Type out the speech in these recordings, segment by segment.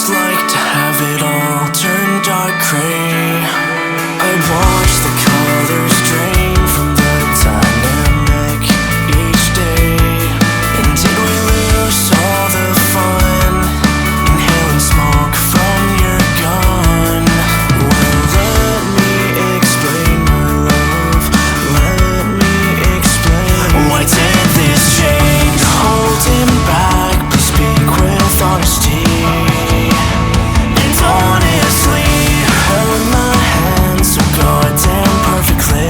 it's like to have it all turn dark gray. I watch the colors drain from the dynamic each day. And did we lose all the fun? Inhaling smoke from your gun. Well, let me explain, my love. Let me explain. Why did this change? Holding back, please speak with honesty. And honestly, held my hand so goddamn perfectly.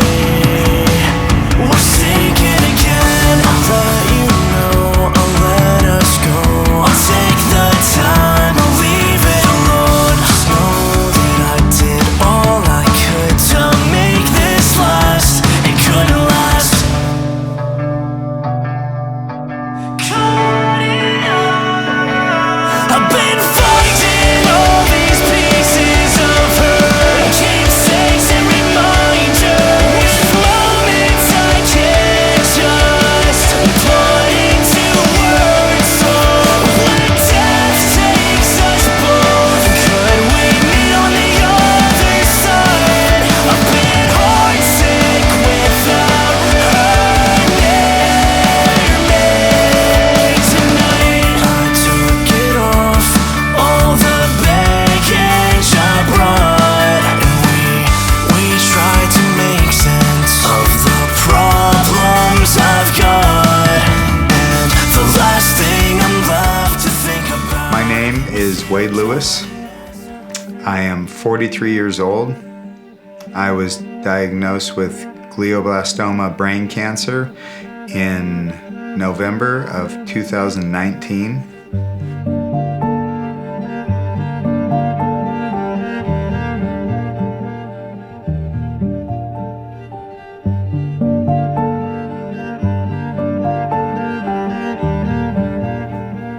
We're sinking again. I'll let you know, I'll let us go. I'll take the time, I'll leave it alone. Just know that I did all I could to make this last. It couldn't last. I've been finding all these pieces of her, keepsakes and reminders, moments I can't just put into words. So when death takes us both, could we meet on the other side? I've been heartsick without her near me tonight. I took it off, all the baggage I brought, and we tried to make sense of the problems I've got. And the last thing I'm left to think about. My name is Wade Lewis. I am 43 years old. I was diagnosed with glioblastoma brain cancer in November of 2019.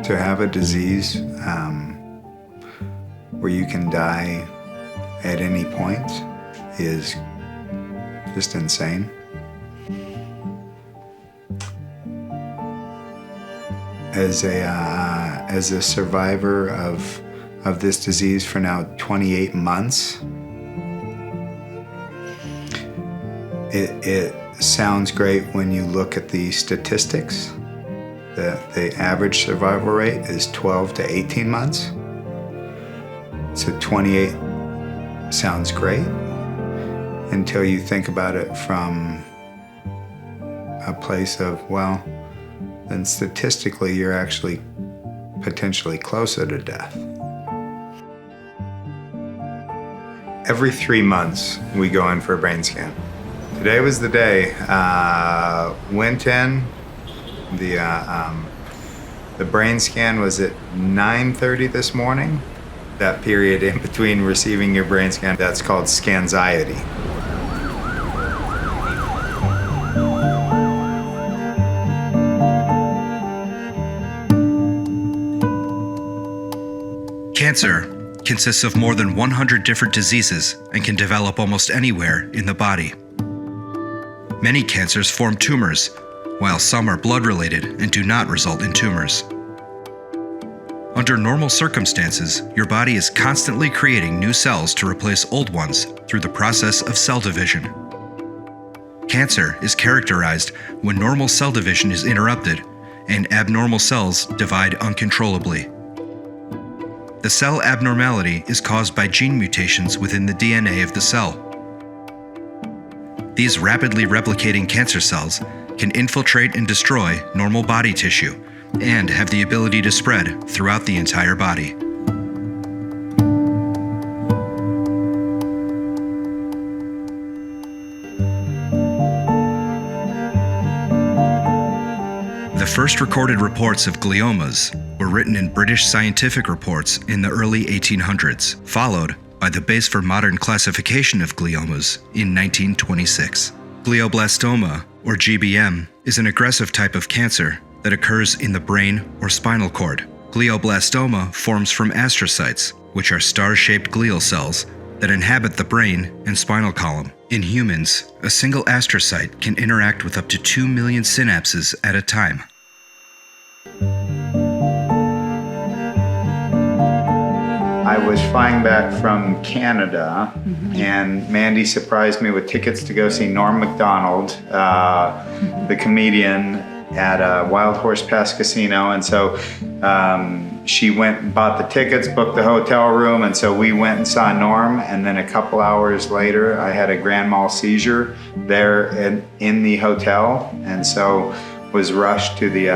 To have a disease where you can die at any point is just insane. As a survivor of this disease for now 28 months, it sounds great when you look at the statistics. The average survival rate is 12 to 18 months. So 28 sounds great until you think about it from a place of, well, then statistically you're actually potentially closer to death. Every 3 months we go in for a brain scan. Today was the day. Went in. The brain scan was at 9:30 this morning. That period in between receiving your brain scan, that's called scanxiety. Cancer consists of more than 100 different diseases and can develop almost anywhere in the body. Many cancers form tumors, while some are blood-related and do not result in tumors. Under normal circumstances, your body is constantly creating new cells to replace old ones through the process of cell division. Cancer is characterized when normal cell division is interrupted and abnormal cells divide uncontrollably. The cell abnormality is caused by gene mutations within the DNA of the cell. These rapidly replicating cancer cells can infiltrate and destroy normal body tissue and have the ability to spread throughout the entire body. The first recorded reports of gliomas were written in British scientific reports in the early 1800s, followed by the base for modern classification of gliomas in 1926. Glioblastoma, or GBM, is an aggressive type of cancer that occurs in the brain or spinal cord. Glioblastoma forms from astrocytes, which are star-shaped glial cells that inhabit the brain and spinal column. In humans, a single astrocyte can interact with up to 2 million synapses at a time. I was flying back from Canada, and Mandy surprised me with tickets to go see Norm Macdonald, the comedian, at Wild Horse Pass Casino. And so she went and bought the tickets, booked the hotel room, and so we went and saw Norm. And then a couple hours later, I had a grand mal seizure there in the hotel, and so was rushed to the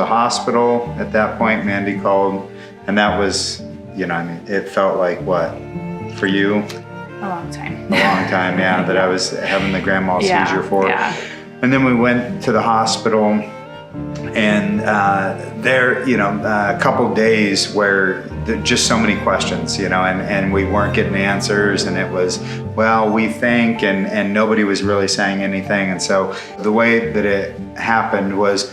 hospital. At that point, Mandy called, and that was, it felt like what for you? A long time. A long time, yeah. That I was having the grand mal seizure for. Yeah. And then we went to the hospital, and there, a couple days where just so many questions, and we weren't getting answers, and it was, well, we think, and nobody was really saying anything. And so the way that it happened was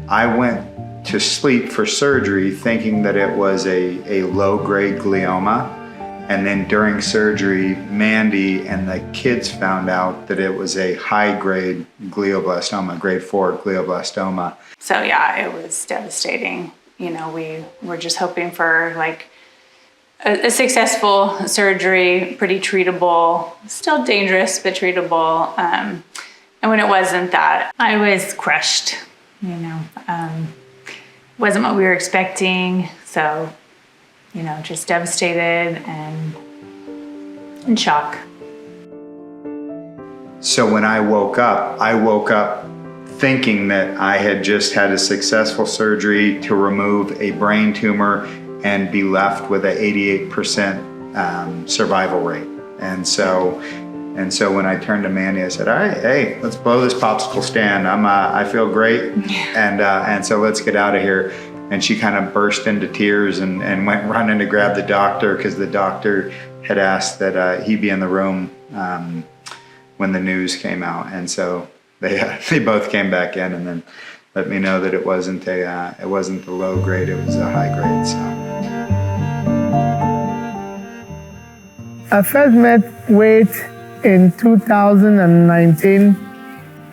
I went to sleep for surgery thinking that it was a low-grade glioma. And then during surgery, Mandy and the kids found out that it was a high-grade glioblastoma, grade 4 glioblastoma. So yeah, it was devastating. We were just hoping for like a successful surgery, pretty treatable, still dangerous, but treatable. And when it wasn't that, I was crushed, wasn't what we were expecting. So, just devastated and in shock. So when I woke up thinking that I had just had a successful surgery to remove a brain tumor and be left with an 88% survival rate. And so when I turned to Mandy, I said, "All right, hey, let's blow this popsicle stand. I feel great, and so let's get out of here." And she kind of burst into tears and went running to grab the doctor, because the doctor had asked that he be in the room when the news came out. And so they both came back in and then let me know that it wasn't the low grade, it was a high grade. So I first met Wade in 2019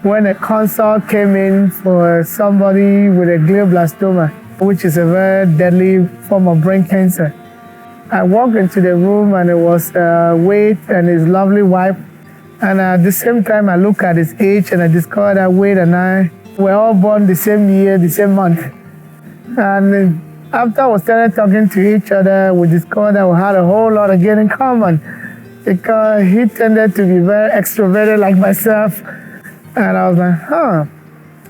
when a consult came in for somebody with a glioblastoma, which is a very deadly form of brain cancer. I walked into the room and it was Wade and his lovely wife. And at the same time, I looked at his age and I discovered that Wade and I were all born the same year, the same month. And after we started talking to each other, we discovered that we had a whole lot again in common, because he tended to be very extroverted like myself. And I was like,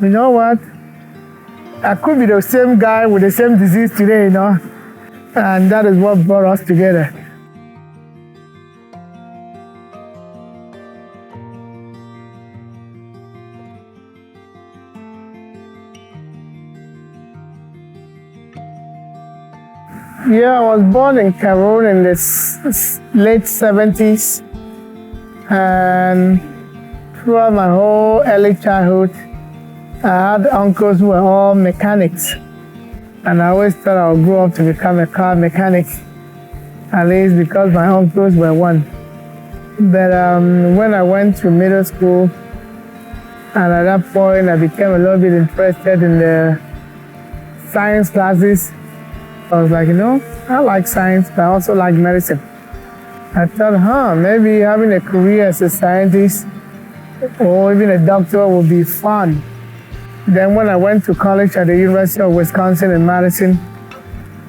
you know what? I could be the same guy with the same disease today, And that is what brought us together. Yeah, I was born in Cameroon in the late 70s. And throughout my whole early childhood, I had uncles who were all mechanics. And I always thought I would grow up to become a car mechanic, at least because my uncles were one. But when I went to middle school, and at that point I became a little bit interested in the science classes. I was like, I like science, but I also like medicine. I thought, maybe having a career as a scientist or even a doctor would be fun. Then when I went to college at the University of Wisconsin in Madison,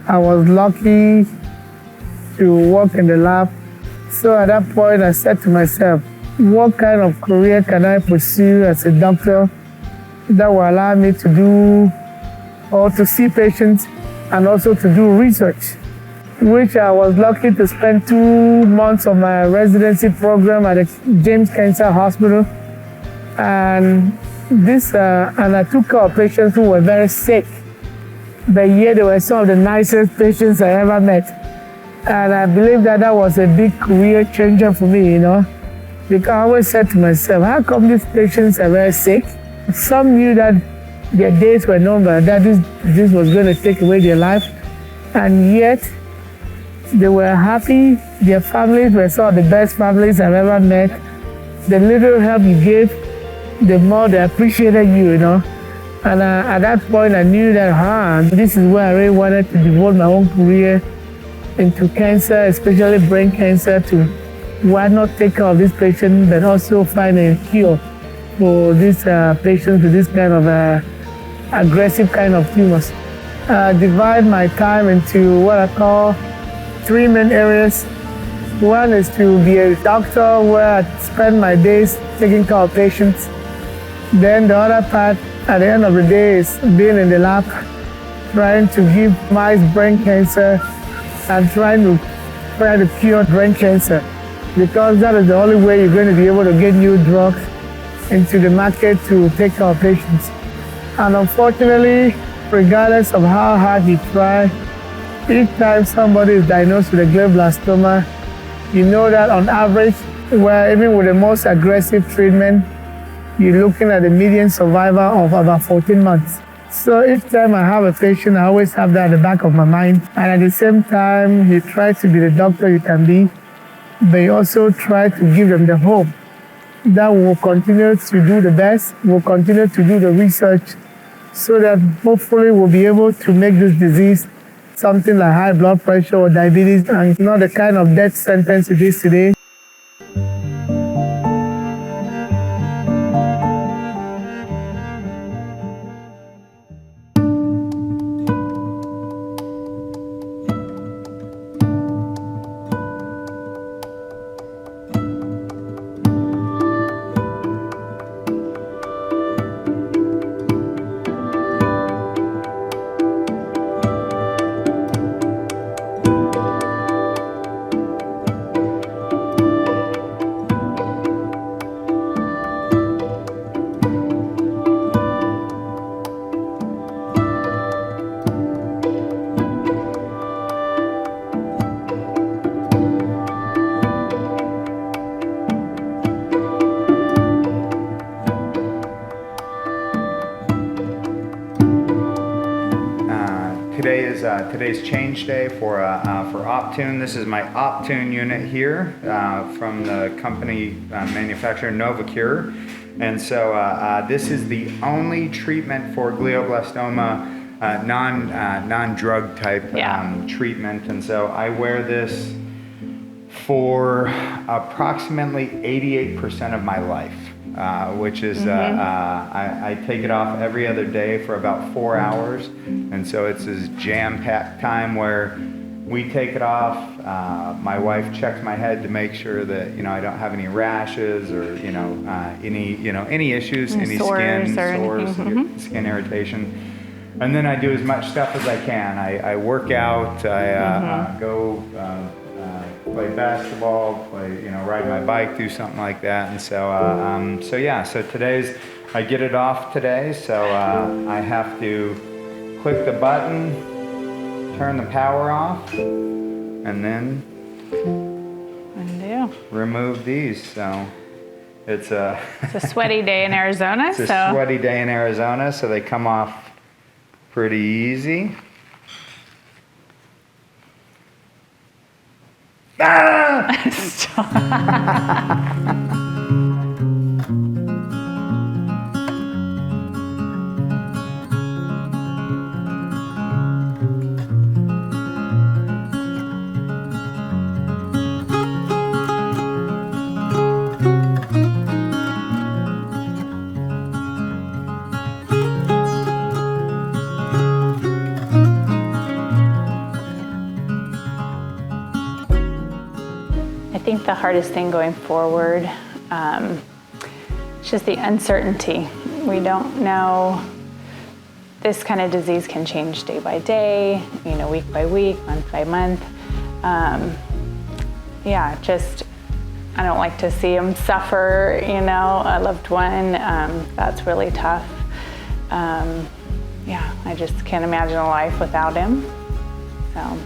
I was lucky to work in the lab. So at that point, I said to myself, what kind of career can I pursue as a doctor that will allow me to do or to see patients and also to do research, which I was lucky to spend 2 months of my residency program at the James Cancer Hospital. And I took care of patients who were very sick, but yet they were some of the nicest patients I ever met. And I believe that was a big career changer for me, because I always said to myself, how come these patients are very sick? Some knew that their days were numbered, that this was going to take away their life, and yet they were happy. Their families were some of the best families I've ever met. The little help you gave, the more they appreciated you, And at that point, I knew that, this is where I really wanted to devote my own career into cancer, especially brain cancer, to why not take care of this patient, but also find a cure for these patients with this kind of aggressive kind of tumors. Divide my time into what I call 3 main areas. One is to be a doctor where I spend my days taking care of patients. Then the other part at the end of the day is being in the lab, trying to give mice brain cancer and trying to cure brain cancer, because that is the only way you're going to be able to get new drugs into the market to take care of patients. And unfortunately, regardless of how hard you try, each time somebody is diagnosed with a glioblastoma, you know that on average, where even with the most aggressive treatment, you're looking at a median survival of about 14 months. So each time I have a patient, I always have that at the back of my mind. And at the same time, you try to be the doctor you can be, but you also try to give them the hope that we'll continue to do the best, we'll continue to do the research, so that hopefully we'll be able to make this disease something like high blood pressure or diabetes, and not the kind of death sentence it is today. Today's change day for Optune. This is my Optune unit here from the company manufacturer Novacure, and so this is the only treatment for glioblastoma, non-drug type treatment, and so I wear this for approximately 88% of my life. Which is, I take it off every other day for about 4 hours. And so it's this jam-packed time where we take it off. My wife checks my head to make sure that, I don't have any rashes or, any issues, any skin sores, skin irritation. And then I do as much stuff as I can. I work out, I go play basketball, ride my bike, do something like that. And so, so I get it off today. So I have to click the button, turn the power off, and then remove these. So it's a sweaty day in Arizona. It's a sweaty day in Arizona, so they come off pretty easy. I think the hardest thing going forward is just the uncertainty. We don't know. This kind of disease can change day by day, week by week, month by month. I don't like to see him suffer, a loved one. That's really tough. I just can't imagine a life without him. So,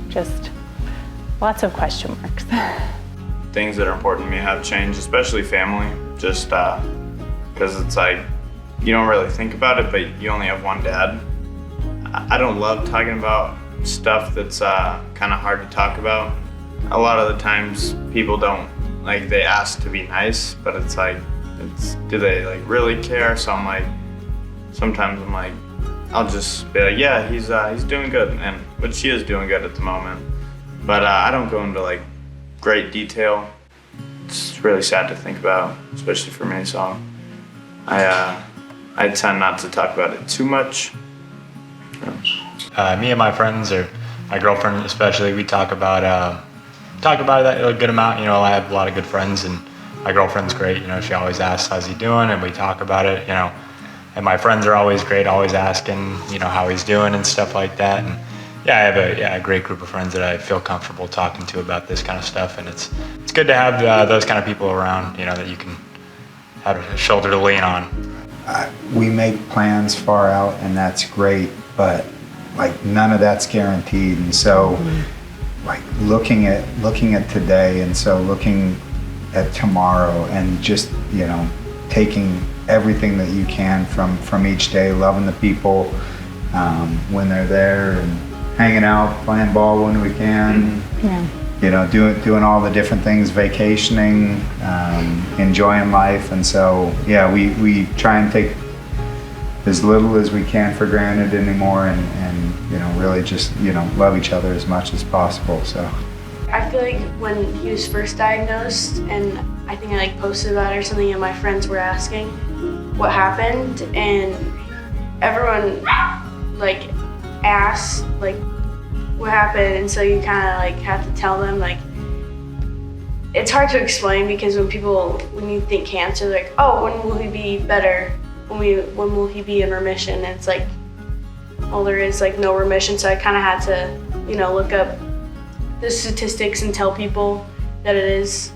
just lots of question marks. Things that are important to me have changed, especially family, just because it's like, you don't really think about it, but you only have one dad. I don't love talking about stuff that's kind of hard to talk about. A lot of the times people don't, they ask to be nice, but it's like, do they really care? So sometimes I'm like, I'll just be like, yeah, he's doing good, and but she is doing good at the moment. But I don't go into like great detail. It's really sad to think about, especially for me. So I tend not to talk about it too much. Me and my friends, or my girlfriend especially, we talk about that a good amount. You know, I have a lot of good friends, and my girlfriend's great. You know, she always asks, how's he doing? And we talk about it, you know. And my friends are always great, always asking, you know, how he's doing and stuff like that. And yeah, I have a great group of friends that I feel comfortable talking to about this kind of stuff. And it's good to have those kind of people around, you know, that you can have a shoulder to lean on. We make plans far out, and that's great, but like none of that's guaranteed. And so like looking at today, and so looking at tomorrow, and just, you know, taking everything that you can from each day, loving the people when they're there, and hanging out, playing ball when we can, you know, doing all the different things, vacationing, enjoying life. And so yeah, we try and take as little as we can for granted anymore, and you know, really just, you know, love each other as much as possible. So I feel like when he was first diagnosed, and I think I like posted about it or something, and my friends were asking what happened, and everyone like asked like what happened, and so you kind of like have to tell them. Like, it's hard to explain, because when you think cancer, like, oh, when will he be better? When will he be in remission? And it's like, well, there is like no remission. So I kind of had to, you know, look up the statistics and tell people that it is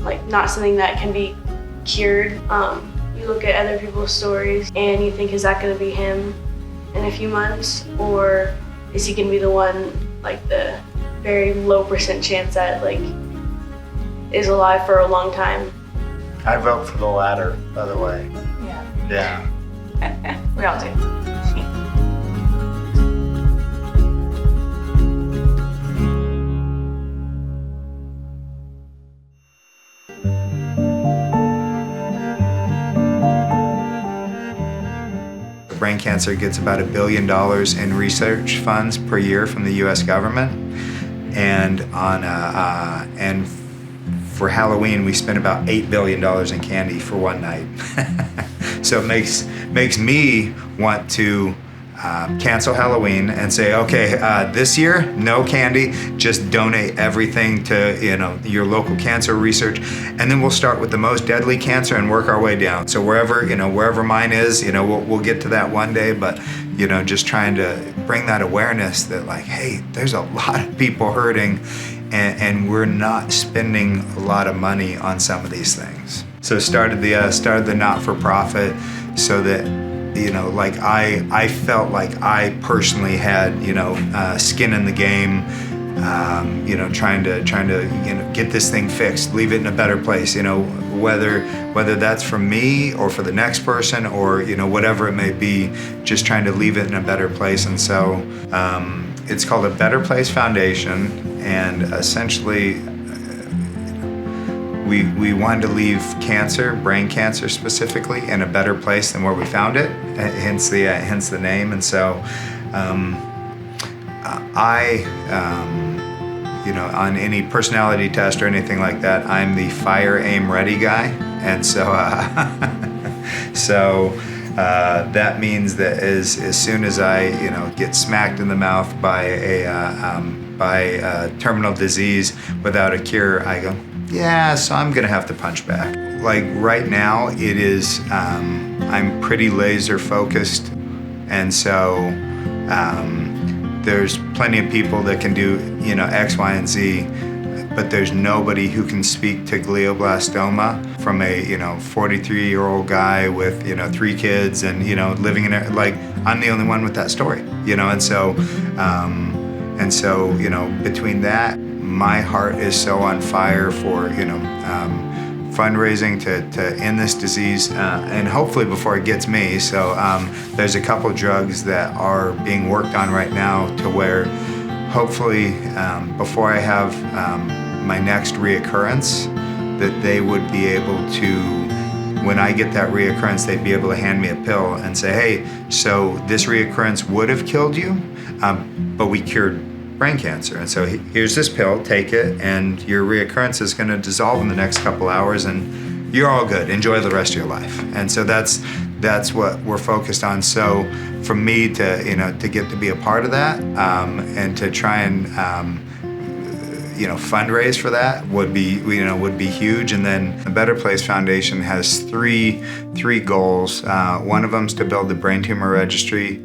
like not something that can be cured. You look at other people's stories and you think, is that going to be him in a few months, or is he going to be the one, like the very low % chance that like is alive for a long time? I vote for the latter, by the way. Yeah. We all do. Brain cancer gets about $1 billion in research funds per year from the U.S. government, and and for Halloween we spent about $8 billion in candy for one night. So it makes me want to cancel Halloween and say, okay, this year no candy, just donate everything to, you know, your local cancer research, and then we'll start with the most deadly cancer and work our way down. So wherever mine is, you know, we'll get to that one day, but you know, just trying to bring that awareness that like, hey, there's a lot of people hurting, and we're not spending a lot of money on some of these things. So started the not-for-profit, so that, you know, like I felt like I personally had, you know, skin in the game, you know, trying to you know, get this thing fixed, leave it in a better place, you know, whether that's for me or for the next person, or, you know, whatever it may be, just trying to leave it in a better place. And so it's called a Better Place Foundation, and essentially we wanted to leave cancer, brain cancer specifically, in a better place than where we found it, hence the name. And so you know, on any personality test or anything like that, I'm the fire, aim, ready guy. And so that means that as soon as I, you know, get smacked in the mouth by a terminal disease without a cure, I go, yeah, so I'm gonna have to punch back. Like right now, it is, I'm pretty laser focused, and so there's plenty of people that can do, you know, X, Y, and Z, but there's nobody who can speak to glioblastoma from a, you know, 43-year-old guy with, you know, 3 kids and, you know, living in a, like, I'm the only one with that story, you know. And so you know, between that, my heart is so on fire for, you know, fundraising to end this disease, and hopefully before it gets me. So there's a couple drugs that are being worked on right now, to where hopefully before I have my next reoccurrence, that they would be able to when I get that reoccurrence, they'd be able to hand me a pill and say, hey, so this reoccurrence would have killed you, but we cured brain cancer. And so here's this pill, take it, and your reoccurrence is going to dissolve in the next couple hours, and you're all good. Enjoy the rest of your life. And so that's what we're focused on. So for me to get to be a part of that, and to try and fundraise for that would be huge. And then the Better Place Foundation has three goals. One of them is to build the brain tumor registry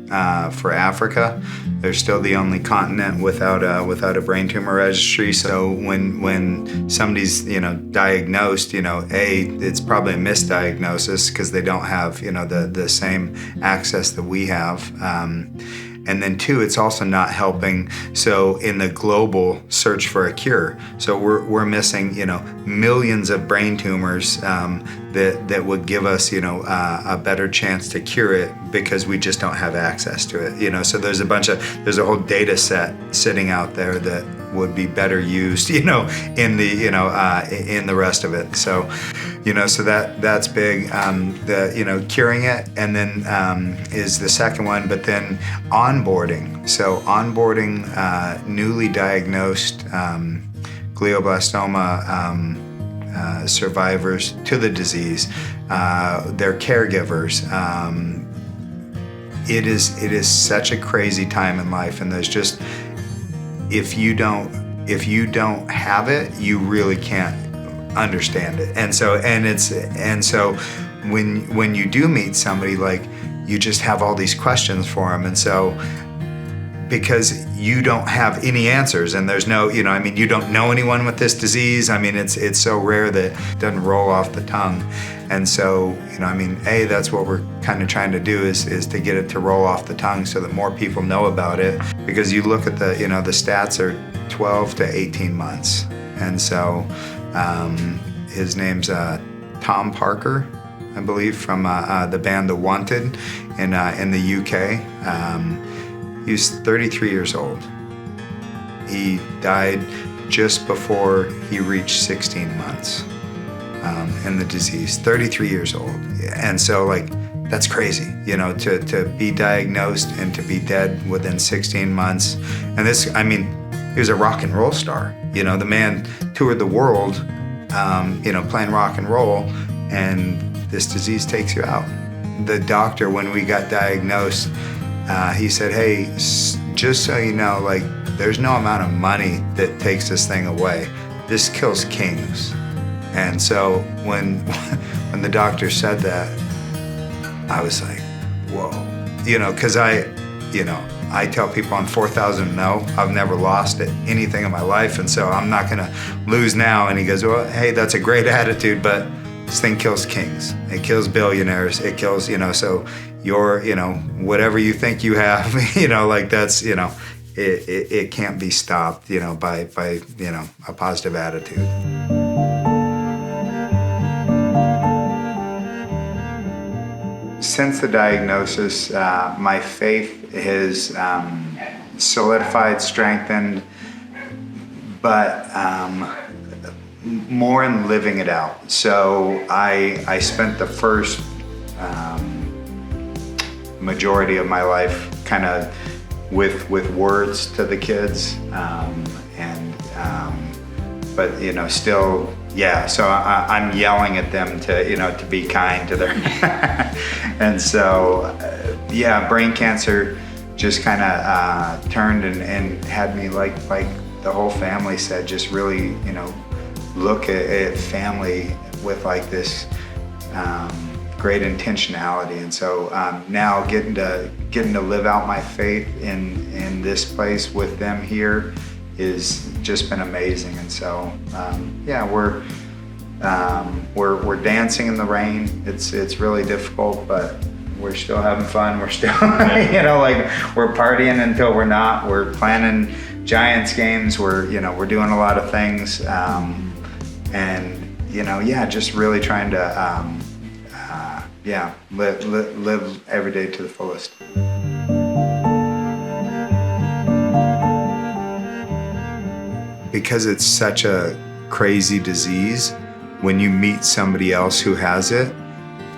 for Africa. They're still the only continent without a brain tumor registry. So when somebody's diagnosed, it's probably a misdiagnosis because they don't have the same access that we have. And then two, it's also not helping. So in the global search for a cure, so we're missing millions of brain tumors that would give us a better chance to cure it because we just don't have access to it. So there's a whole data set sitting out there that would be better used in the rest of it. So so that's big. The curing it, and then is the second one. But then onboarding. So onboarding newly diagnosed glioblastoma survivors to the disease, their caregivers. It is such a crazy time in life, and there's just if you don't have it, you really can't understand it. And so when you do meet somebody, like, you just have all these questions for them. And so because you don't have any answers, and there's no, you don't know anyone with this disease. It's so rare that it doesn't roll off the tongue. And so, that's what we're kind of trying to do is to get it to roll off the tongue so that more people know about it. Because you look at the stats are 12 to 18 months. And so his name's Tom Parker, I believe, from the band The Wanted in the UK. He's 33 years old. He died just before he reached 16 months in the disease, 33 years old. And so, that's crazy, to be diagnosed and to be dead within 16 months. And this, he was a rock and roll star. The man toured the world, playing rock and roll, and this disease takes you out. The doctor, when we got diagnosed, he said, hey, just so you know, there's no amount of money that takes this thing away. This kills kings. And so when the doctor said that, I was like, whoa. Because I tell people I'm 4,000 no. I've never lost anything in my life, and so I'm not gonna lose now. And he goes, well, hey, that's a great attitude, but this thing kills kings. It kills billionaires. It kills, so your, whatever you think you have, that's, it can't be stopped, by a positive attitude. Since the diagnosis, my faith has solidified, strengthened, but more in living it out. So I spent the first majority of my life kind of with words to the kids, but still, yeah. So I'm yelling at them to be kind to their, and so brain cancer just kind of turned and had me like the whole family said, just really look at family with this great intentionality. And so now getting to live out my faith in this place with them here is just been amazing. And so we're dancing in the rain. It's really difficult, but we're still having fun. We're still we're partying until we're not. We're planning Giants games. We're doing a lot of things, just really trying to live every day to the fullest. Because it's such a crazy disease, when you meet somebody else who has it,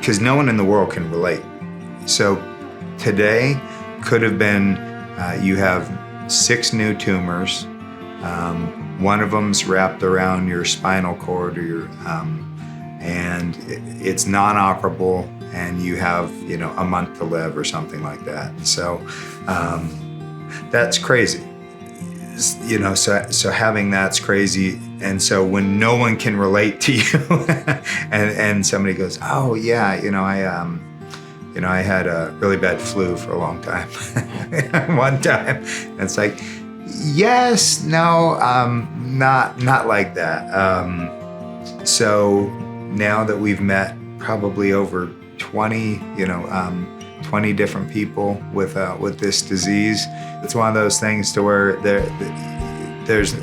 because no one in the world can relate. So today could have been, you have 6 new tumors. One of them's wrapped around your spinal cord or your, and it's non-operable, and you have, a month to live or something like that. So that's crazy. So having that's crazy. And so when no one can relate to you and somebody goes, oh yeah, I had a really bad flu for a long time. One time. And it's like, yes, no, not like that. So now that we've met probably over 20 different people with this disease, it's one of those things to where there's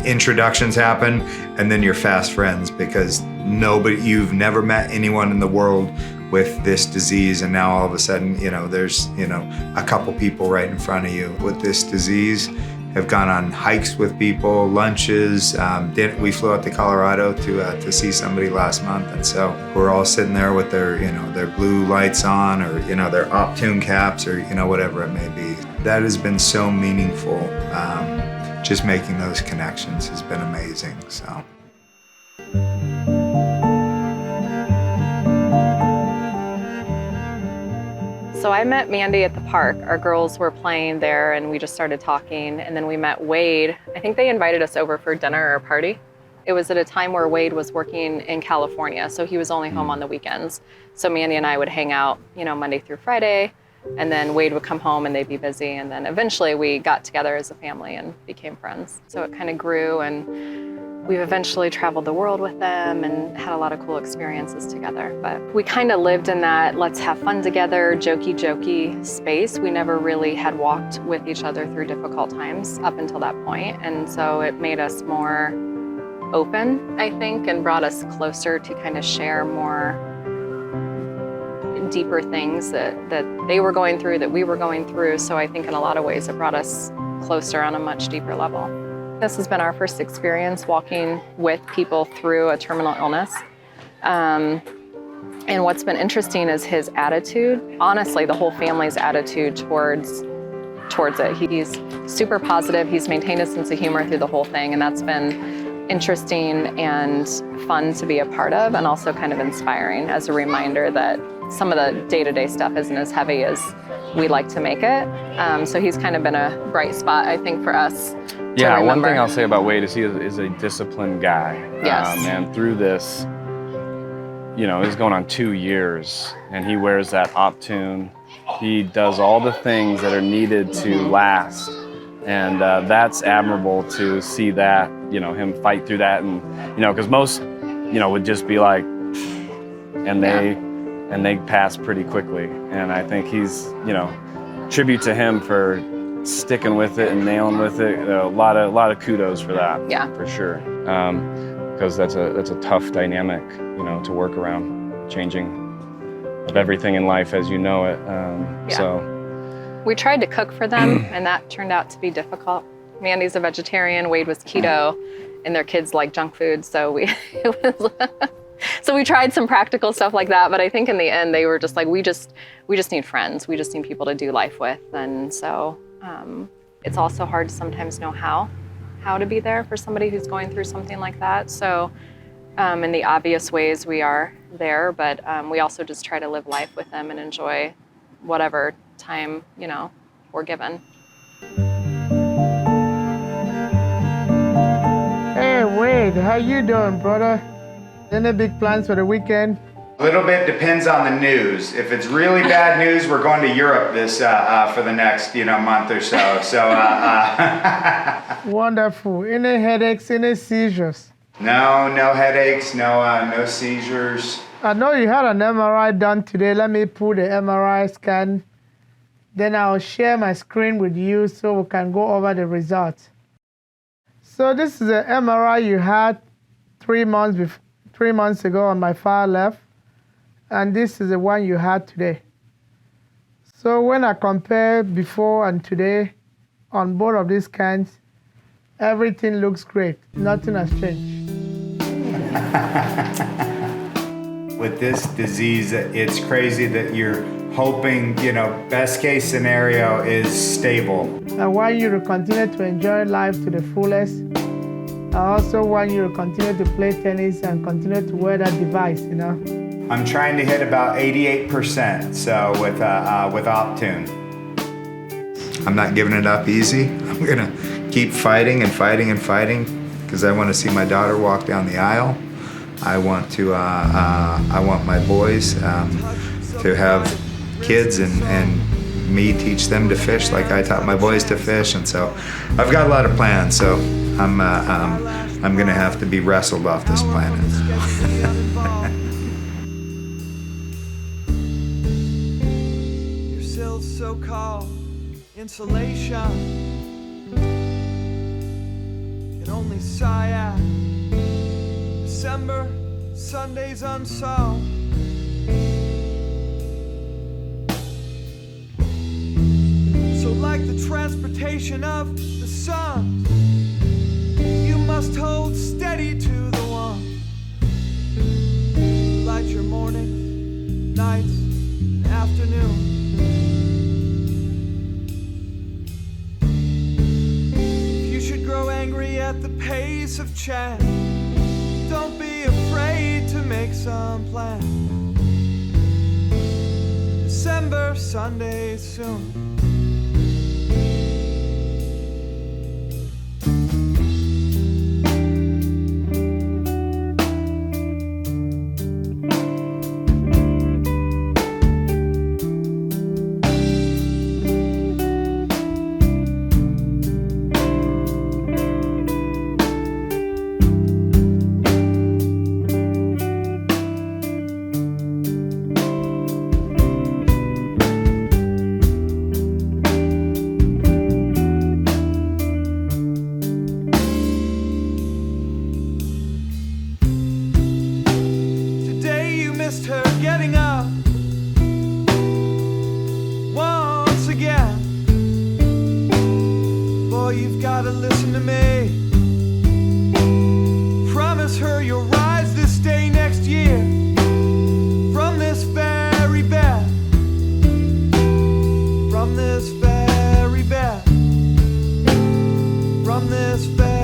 introductions happen, and then you're fast friends because you've never met anyone in the world with this disease, and now all of a sudden, there's a couple people right in front of you with this disease. Have gone on hikes with people, lunches. We flew out to Colorado to see somebody last month, and so we're all sitting there with their blue lights on, or their Optune caps, or whatever it may be. That has been so meaningful. Just making those connections has been amazing. So. So I met Mandy at the park. Our girls were playing there and we just started talking, and then we met Wade. I think they invited us over for dinner or a party. It was at a time where Wade was working in California, so he was only home on the weekends. So Mandy and I would hang out, Monday through Friday, and then Wade would come home and they'd be busy, and then eventually we got together as a family and became friends. So it kind of grew, and we've eventually traveled the world with them and had a lot of cool experiences together. But we kind of lived in that let's have fun together, jokey space. We never really had walked with each other through difficult times up until that point. And so it made us more open, I think, and brought us closer to kind of share more deeper things that they were going through, that we were going through. So I think in a lot of ways it brought us closer on a much deeper level. This has been our first experience walking with people through a terminal illness. And what's been interesting is his attitude. Honestly, the whole family's attitude towards it. He's super positive. He's maintained a sense of humor through the whole thing, and that's been interesting and fun to be a part of, and also kind of inspiring as a reminder that some of the day-to-day stuff isn't as heavy as we like to make it. So he's kind of been a bright spot, I think, for us. Yeah, one thing I'll say about Wade is he is a disciplined guy. Yes. And through this, he's going on 2 years, and he wears that Optune. He does all the things that are needed to last. And that's admirable to see that, him fight through that. And, because most, would just be like, and they pass pretty quickly. And I think he's, tribute to him for sticking with it and nailing with it. A lot of kudos for that. Yeah, for sure. Because that's a tough dynamic, to work around, changing of everything in life as you know it. So we tried to cook for them, and that turned out to be difficult. Mandy's a vegetarian, Wade was keto, and their kids like junk food. So so we tried some practical stuff like that, but I think in the end they were just like, we just need friends. We just need people to do life with. And so it's also hard to sometimes know how to be there for somebody who's going through something like that. So in the obvious ways we are there, but we also just try to live life with them and enjoy whatever time, we're given. Hey, Wade, how you doing, brother? Any big plans for the weekend? A little bit depends on the news. If it's really bad news, we're going to Europe this for the next month or so. So Wonderful. Any headaches? Any seizures? No headaches. No seizures. I know you had an MRI done today. Let me pull the MRI scan. Then I'll share my screen with you so we can go over the results. So this is an MRI you had 3 months ago on my far left, and this is the one you had today. So when I compare before and today on both of these scans, everything looks great. Nothing has changed. with this disease, it's crazy that you're hoping, best case scenario is stable. I want you to continue to enjoy life to the fullest. I also want you to continue to play tennis and continue to wear that device, I'm trying to hit about 88%, so with Optune. I'm not giving it up easy. I'm gonna keep fighting and fighting and fighting because I want to see my daughter walk down the aisle. I want my boys to have kids and me teach them to fish like I taught my boys to fish, and so I've got a lot of plans. So I'm gonna have to be wrestled off this planet. Your sills so-called insulation can only sigh at December Sundays unsolved. So like the transportation of the sun, you must hold steady to the one who lights your morning, nights, and afternoon. If you should grow angry at the pace of change, don't be afraid to make some plan. December Sunday soon. Her getting up once again. Boy, you've got to listen to me. Promise her you'll rise this day next year from this very bed, from this very bed, from this very